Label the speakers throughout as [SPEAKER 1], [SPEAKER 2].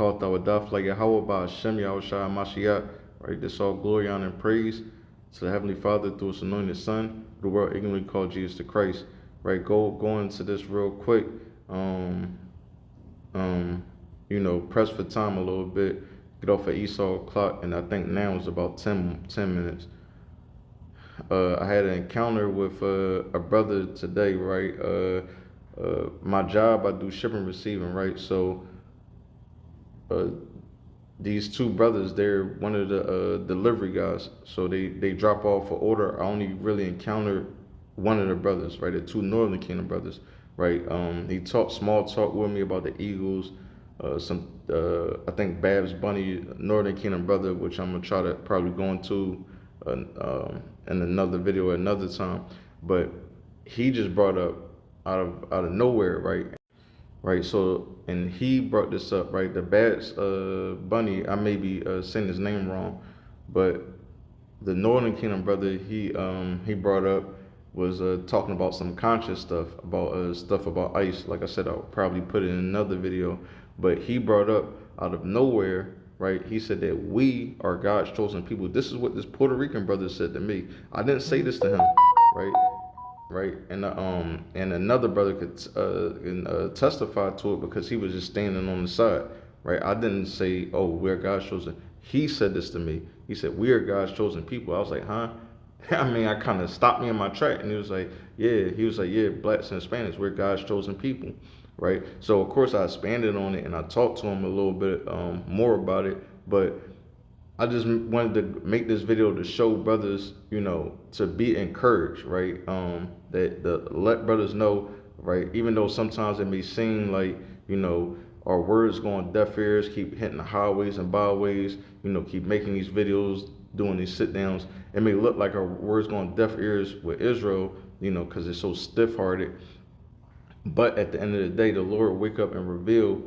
[SPEAKER 1] called our daf like YAHAWAH Hashem Yahushua Mashiach, right? This all glory, honor, and praise to the Heavenly Father through His anointed Son, the world ignorantly called Jesus the Christ, right? Go into this real quick. Press for time a little bit, get off at Esau clock, and I think now it's about 10 minutes. I had an encounter with a brother today, right? My job, I do shipping and receiving, right? So these two brothers, they're one of the delivery guys. So they drop off an order. I only really encountered one of the brothers, right? The two Northern Kingdom brothers, right? He talked small talk with me about the Eagles, I think Babs Bunny, Northern Kingdom brother, which I'm gonna try to probably go into in another video at another time. But he just brought up out of nowhere, right? So, and he brought this up, right? The Babs Bunny, I may be saying his name wrong, but the Northern Kingdom brother, he brought up was talking about some conscious stuff about ice. Like I said, I'll probably put it in another video. But he brought up out of nowhere, right? He said that we are God's chosen people. This is what this Puerto Rican brother said to me. I didn't say this to him, right? And another brother could testify to it because he was just standing on the side, right? I didn't say, oh, we're God's chosen. He said this to me. He said, we are God's chosen people. I was like, huh? I mean, I kind of stopped me in my track, and he was like, yeah. He was like, yeah, blacks and Hispanics, we're God's chosen people, right? So of course I expanded on it and I talked to him a little bit more about it, but I just wanted to make this video to show brothers, to be encouraged, right? That let brothers know, right? Even though sometimes it may seem like, our words going deaf ears, keep hitting the highways and byways, keep making these videos, doing these sit downs. It may look like our words going deaf ears with Israel, because it's so stiff hearted. But at the end of the day, the Lord will wake up and reveal,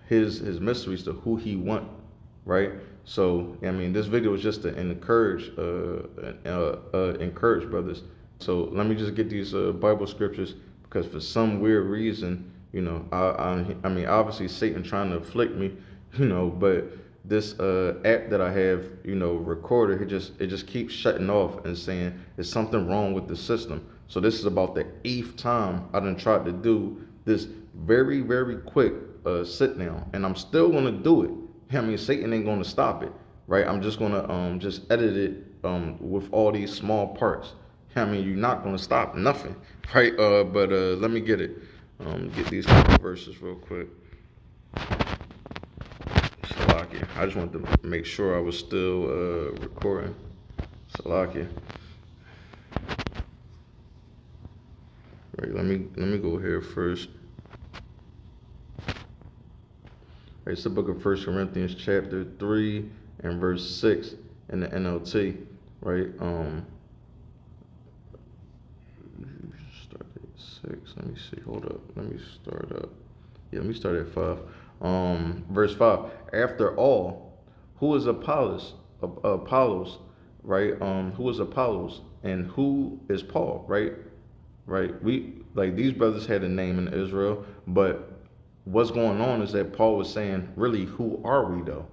[SPEAKER 1] his mysteries to who He want, right? So I mean, this video is just to encourage brothers. So let me just get these Bible scriptures, because for some weird reason, I mean, obviously Satan trying to afflict me, but this app that I have, recorder, it just keeps shutting off and saying there's something wrong with the system. So this is about the 8th time I done tried to do this very, very quick sit down, and I'm still gonna do it. I mean, Satan ain't gonna stop it, right? I'm just gonna just edit it with all these small parts. I mean, you're not gonna stop nothing, right? But let me get it. Get these couple verses real quick. Salakia. I just wanted to make sure I was still recording. Salakia. Right, let me go here first. Right, it's the book of 1 Corinthians chapter 3 and verse 6 in the NLT, right? Start at 6. Let me see. Hold up. Let me start up. Yeah, let me start at 5. Verse 5. After all, who is Apollos? Right? Who is Apollos and who is Paul? Right? We, like, these brothers had a name in Israel, but what's going on is that Paul was saying, really, who are we though?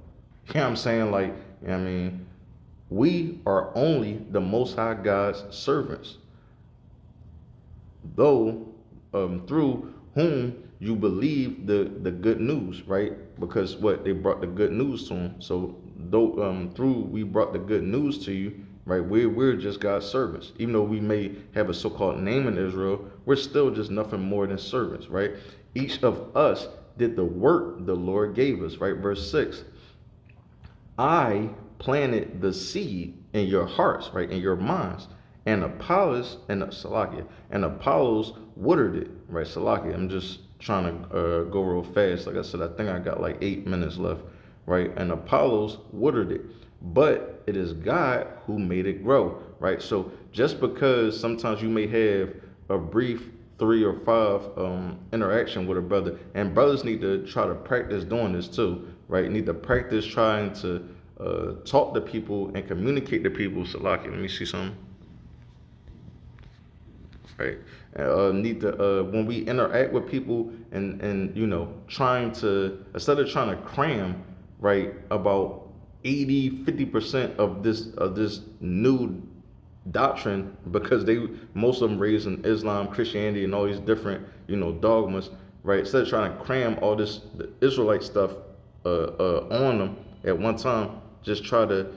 [SPEAKER 1] You know what I'm saying? Like, I mean, we are only the Most High God's servants, though through whom you believe the good news, right? Because what they brought the good news to them. So though through we brought the good news to you, right? We're just God's servants. Even though we may have a so-called name in Israel, we're still just nothing more than servants, right? Each of us did the work the Lord gave us, right? Verse 6. I planted the seed in your hearts, right? In your minds. And Apollos watered it, right? Salakia. I'm just trying to go real fast. Like I said, I think I got like 8 minutes left, right? And Apollos watered it, but it is God who made it grow, right? So just because sometimes you may have a brief 3 or 5 interaction with a brother, and brothers need to try to practice doing this too, right? Need to practice trying to talk to people and communicate to people. Salakia. Let me see something. right? Need to when we interact with people and trying to, instead of trying to cram, right, about 80-50% of this new doctrine, because they, most of them raised in Islam, Christianity, and all these different dogmas, right? Instead of trying to cram all this the Israelite stuff on them at one time, just try to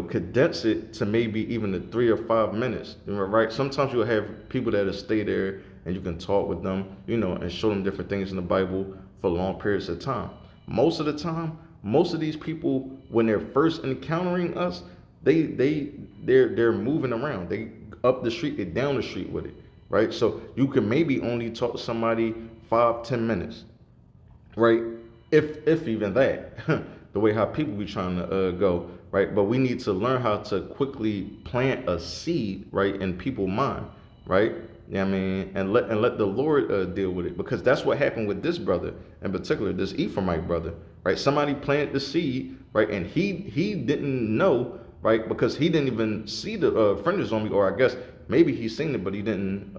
[SPEAKER 1] condense it to maybe even the 3 or 5 minutes, right? Sometimes you'll have people that'll stay there and you can talk with them, and show them different things in the Bible for long periods of time. Most of the time, most of these people, when they're first encountering us, they're moving around. They up the street, they down the street with it, right? So you can maybe only talk to somebody 5-10 minutes, right? If even that, the way how people be trying to go, right? But we need to learn how to quickly plant a seed, right, in people's mind, right? Yeah, I mean, and let the Lord deal with it, because that's what happened with this brother in particular, this Ephraimite brother, right? Somebody planted the seed, right, and he didn't know, right, because he didn't even see the fringes on me, or I guess maybe he seen it, but he didn't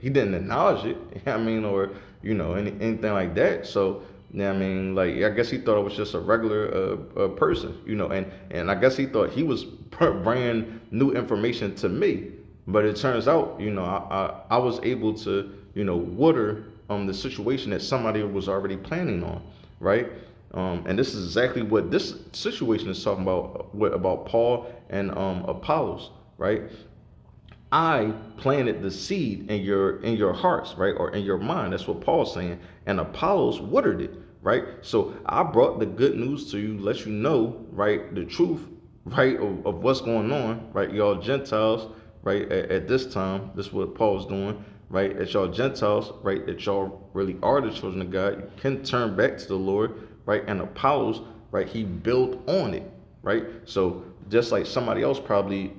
[SPEAKER 1] acknowledge it. I mean, or anything like that. So yeah, I mean, like, I guess he thought it was just a regular person, and I guess he thought he was bringing new information to me. But it turns out, I was able to, water the situation that somebody was already planning on, right? And this is exactly what this situation is talking about, about Paul and Apollos, right? I planted the seed in your hearts, right, or in your mind. That's what Paul's saying. And Apollos watered it, right? So I brought the good news to you, let you know, right, the truth, right, of what's going on, right, y'all Gentiles, right, at this time. This is what Paul's doing, right, at y'all Gentiles, right, that y'all really are the children of God. You can turn back to the Lord, right, and Apollos, right, he built on it, right? So just like somebody else probably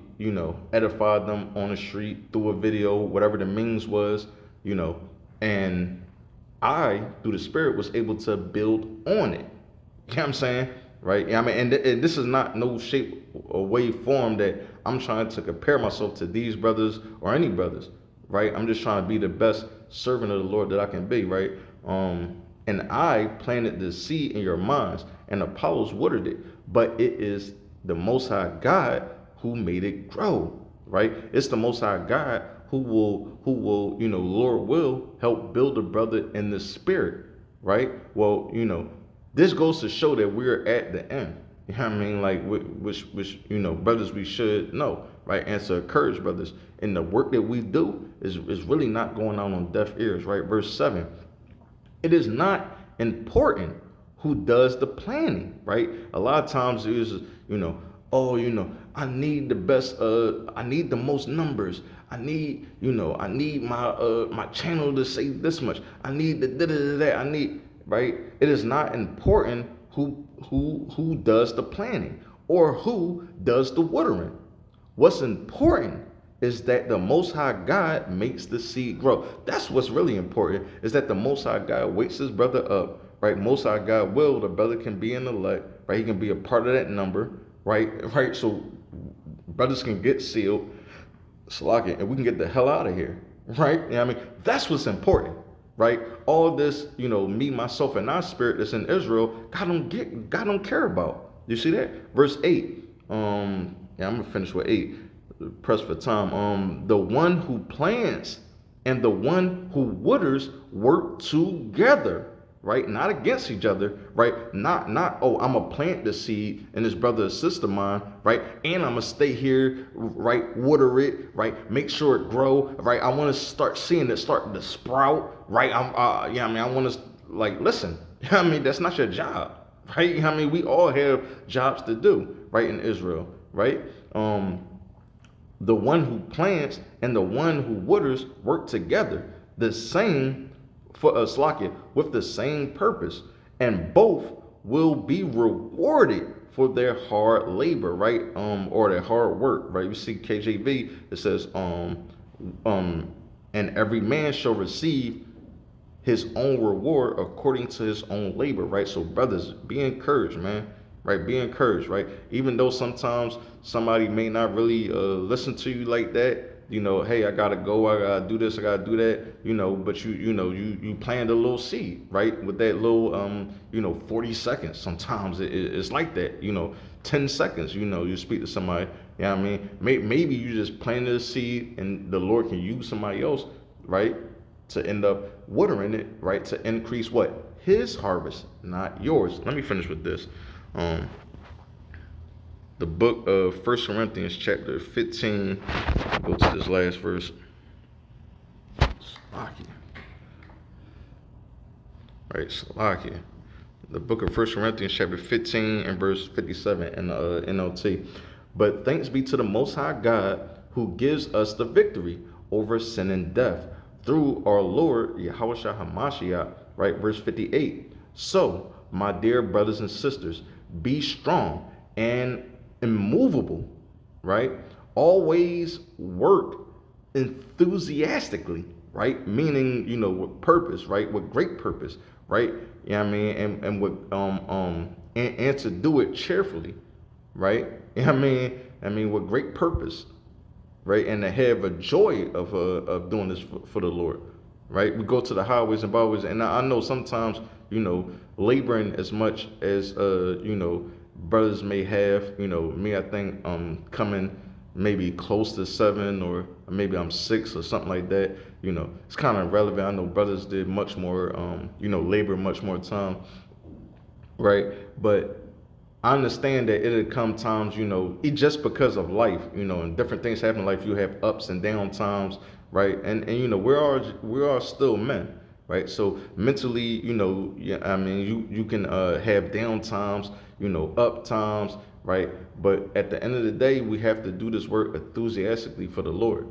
[SPEAKER 1] edified them on the street through a video, whatever the means was, and I, through the Spirit, was able to build on it. You know what I'm saying? Right? I mean, and this is not no shape or way form that I'm trying to compare myself to these brothers or any brothers, right? I'm just trying to be the best servant of the Lord that I can be, right? And I planted the seed in your minds, and Apollos watered it, but it is the Most High God who made it grow, right? It's the Most High God who will, Lord will help build a brother in the Spirit, right? Well, this goes to show that we're at the end. You know what I mean? Like, which brothers we should know, right? And to encourage brothers. And the work that we do is really not going out on deaf ears, right? Verse 7. It is not important who does the planning, right? A lot of times it is, I need the best, I need the most numbers. I need my channel to say this much. I need the da-da-da-da. I need, right? It is not important who does the planning or who does the watering. What's important is that the Most High God makes the seed grow. That's what's really important, is that the Most High God wakes his brother up, right? Most High God will, the brother can be in the elect, right? He can be a part of that number, right? So brothers can get sealed, and we can get the hell out of here, right? I mean, that's what's important, right? All this, me, myself, and our spirit that's in Israel, God don't care about. You see that? Verse 8. I'm gonna finish with 8. Press for time. The one who plants and the one who waters work together, right? Not against each other, right? Not, oh, I'm going to plant the seed in this brother or sister mine, right? And I'm going to stay here, right? Water it, right? Make sure it grow, right? I want to start seeing it starting to sprout, right? I want to, like, listen, that's not your job, right? We all have jobs to do, right? In Israel, right? The one who plants and the one who waters work together, the same for Slakia, with the same purpose, and both will be rewarded for their hard labor, right? Or their hard work, right? You see KJV, it says, and every man shall receive his own reward according to his own labor, right? So brothers, be encouraged, man. right? Be encouraged, right? Even though sometimes somebody may not really listen to you like that, hey, I gotta go, I gotta do this, I gotta do that, but you planted a little seed, right? With that little 40 seconds. Sometimes it's like that, 10 seconds, you speak to somebody, you know what I mean? Maybe you just planted a seed and the Lord can use somebody else, right? To end up watering it, right? To increase what? His harvest, not yours. Let me finish with this. The book of First Corinthians chapter 15. Go to this last verse. Salakia. Right, Salakia. The book of First Corinthians chapter 15 and verse 57 in the NLT. But thanks be to the Most High God who gives us the victory over sin and death through our Lord YAHAWAH HaMashiach, right? Verse 58. So, my dear brothers and sisters, be strong and immovable, right? Always work enthusiastically, right? Meaning, with purpose, right? With great purpose, right? You know what I mean? And with and to do it cheerfully, right? You know what I mean, with great purpose, right? And to have a joy of doing this for the Lord, right? We go to the highways and byways, and I know sometimes, laboring as much as brothers may have, me, I think coming maybe close to 7 or maybe I'm 6 or something like that, it's kind of irrelevant. I know brothers did much more, labor much more time, right? But I understand that it'll come times, just because of life, and different things happen in life. You have ups and down times, right? And we are still men, right? So mentally, yeah, I mean, you can have down times, up times, right? But at the end of the day, we have to do this work enthusiastically for the Lord,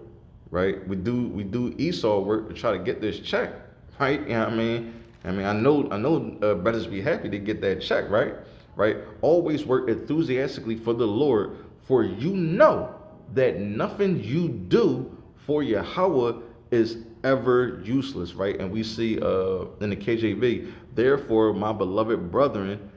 [SPEAKER 1] right? We do Esau work to try to get this check, right? You know what I mean? I know brothers be happy to get that check, right? Right? Always work enthusiastically for the Lord, for you know that nothing you do for Yahweh is ever useless, right? And we see in the KJV, therefore, my beloved brethren,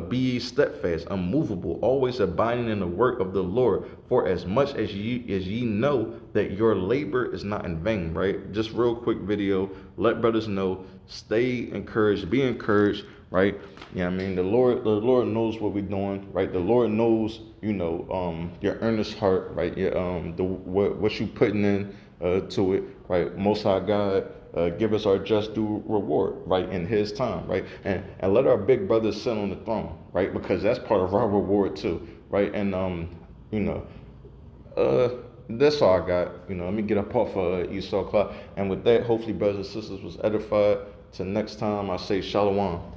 [SPEAKER 1] be ye steadfast, unmovable, always abiding in the work of the Lord, for as much as ye know that your labor is not in vain, right? Just real quick video, let brothers know, stay encouraged, be encouraged, right? Yeah, I mean, the Lord knows what we're doing, right? The Lord knows, your earnest heart, right? Your what you putting in to it, right? Most High God, give us our just due reward, right, in His time, right? And let our big brothers sit on the throne, right? Because that's part of our reward too, right? And that's all I got. Let me get up off Esau Clock. And with that, hopefully brothers and sisters was edified. Till next time, I say shalom.